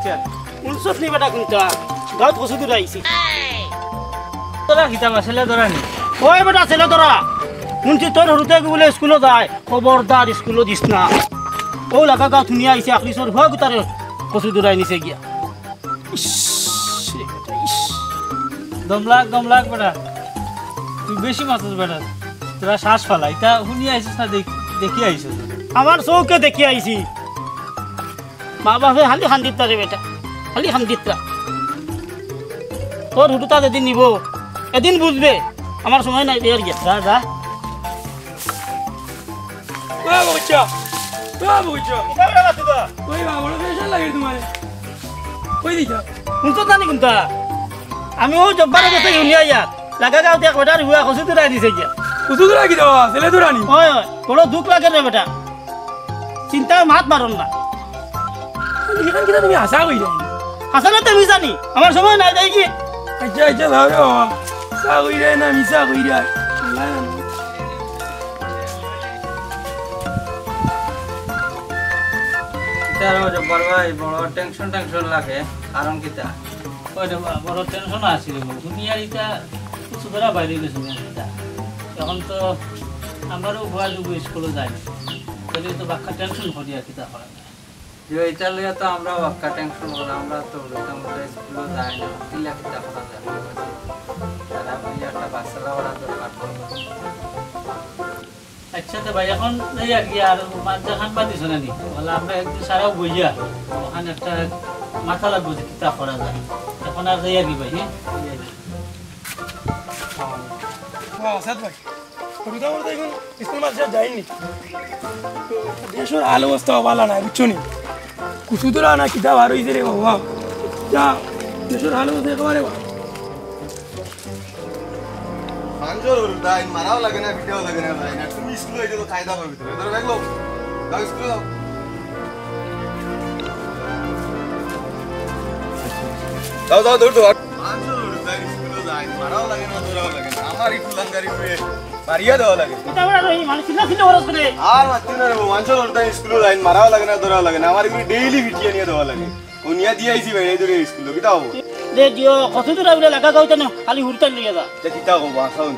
আচ্ছা উনসত নি বেটা কোনটা গাঁত কসু দূর আইছি তোরা কিতা ছেলে ধরা নি ওই বেটা ছেলে তোরা শুনছি তোর হরুতে বলে স্কুলে যায় খবরদার স্কুলে দিস না ও লাগা গাঁত শুনিয়া আইছে আখলিসর ভয় তার কসু দূর আই নিছে গিয়া দমলাক বেটা তুই বেশি মাছস বেটা তোরা শ্বাস ফালা এটা শুনি আইছিস না দেখি আইছিস আমার চৌকে দেখি আইছি মা বাপে খালি খান্দিত রে বেটা খালি খান্দিত তোর হুটুতা যেদিন নিব এদিন বুঝবে আমার সময় নাই বের গিয়া যা যা জানি কোনটা আমি ও জব্বার গেছে শুনিয়া ইয়াত লাগা গাঁও দেখ বেটার হুয়া কচু দূরাই দিছে গিয়া কুসু তোরা কি দেওয়া ছেলে তোরা নি হয় হয় বড় দুঃখ লাগে রে বেটা চিন্তা মাত মারন না এখান কিনা তুমি আশা কই যাই আসলে তো আমি জানি আমার সময় নাই যাই কি আচ্ছা ভাবে আশা কই রে না মিশা কই রে তার জব্বার ভাই বড় টেনশন লাগে কারণ কিতা ওই বড় টেনশন আছিল দুনিয়া এটা কিছু ধরা বাইরে গেছে এখন তো আমারও ভয় যুগ স্কুলে যাই তাহলে তো বাক্কা টেনশন করি আর কিতা করা যে এটা লিয়া তো আমরা বাক্কা টেনশন করি আমরা তো আমরা স্কুলে যাই না কিলা কিতা করা যায় তারা ওই একটা বাচ্চারা ওরা দরকার আচ্ছা তো ভাই এখন এই আর কি আর মাঝে খান বাদিস না নি বলে আমরা একদিন সারাও বইয়া ওখানে একটা মাথা লাগবে যে কিতা করা যায় এখন আর যাই আর কি ভাই হ্যাঁ সাত ভাই কবিতা বলতে এখন স্কুল মাঝে যাইনি দেশের আলো অবস্থা ভালো না বুঝছো নি কুসু তোরা না কিতা বার হইছে রে বাবা যা দেশের আলো অবস্থা একেবারে আঞ্জর দাই মারাও লাগে না ভিডিও লাগে না ভাই না তুমি স্কুলে হইতে তো কায়দা হবে ভিতরে ধরে দেখলো যাও স্কুলে যাও যাও দৌড় দৌড় আঞ্জর দাই স্কুলে যাই মারাও লাগে না ধরাও লাগে না আমার এই ফুলাঙ্গারি হয়ে মারিয়া দেওয়া লাগে এটা বড় রই মানে চিল্লা চিল্লা ওরস করে আর মাত্র না রে আঞ্জর দাই স্কুলে যাই মারাও লাগে না ধরাও লাগে না আমার এই ডেইলি ভিডিও নিয়ে দেওয়া লাগে ও নিয়া দিয়ে আইছি ভাই এই ধরে স্কুলে কিতা হবো দে দিও কত দূর আইলে লাগা গাঁও না খালি হুরতাই লিয়ে যা তা কিতা হবো আসাউন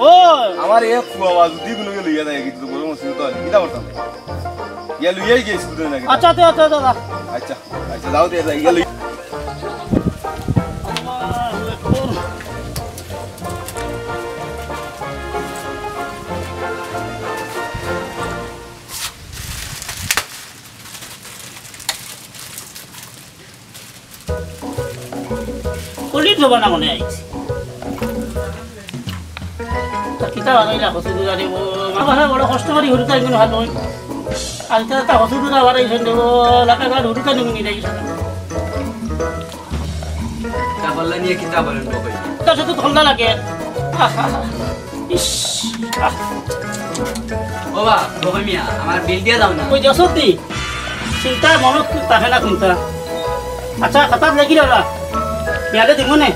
ও আমার এই খুয়া যদি কোনো লইয়া যায় কিন্তু বড় মুশকিল তো কিতা করতাম ইয়া লইয়াই গেছ স্কুলে না আচ্ছা আচ্ছা আচ্ছা আচ্ছা যাও দে ইয়া লই কলিত হব না মনে আইছে কিতা বানাইলা কচু দূরা দেব আমার বড় কষ্ট করি হুরতাই গুলো ভালো আর তা কচু দূরা বানাইছেন দেব লাগা গাঁও হুরতাই নিমুনি যাইছে তা বললা নিয়ে কিতা বলেন বাবা তার সাথে ঠান্ডা লাগে ইস বাবা বাবা মিয়া আমার বিল দিয়ে দাও না ওই যশোদি চিন্তা মনত থাকে না কোনটা আচ্ছা খাতা লাগি রা ইয়ালে দিব নে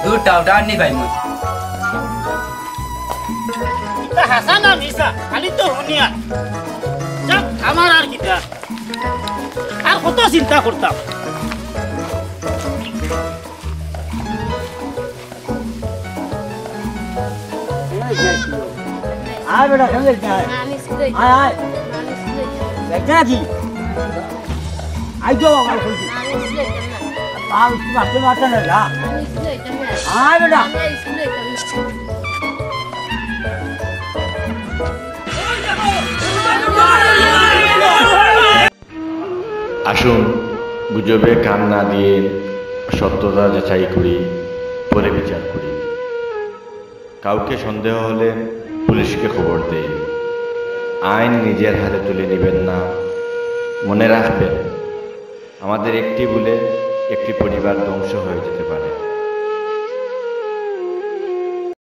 দুটা ওটা নি ভাই মই এটা হাসান আর মিসা খালি তো হুনিয়া যাক আমার আর কিটা আর কত চিন্তা করতাম আয় বেটা খেলে আয় আয় আয় দেখতে নাকি আই যাও আমার খুলছি আর মারতে মারতে না যা আয় বেটা আসুন গুজবে কান না দিয়ে সত্যতা যাচাই করি পরে বিচার করি কাউকে সন্দেহ হলে পুলিশকে খবর দেই আইন নিজের হাতে তুলে নেবেন না মনে রাখবেন আমাদের একটি ভুলে একটি পরিবার ধ্বংস হয়ে যেতে পারে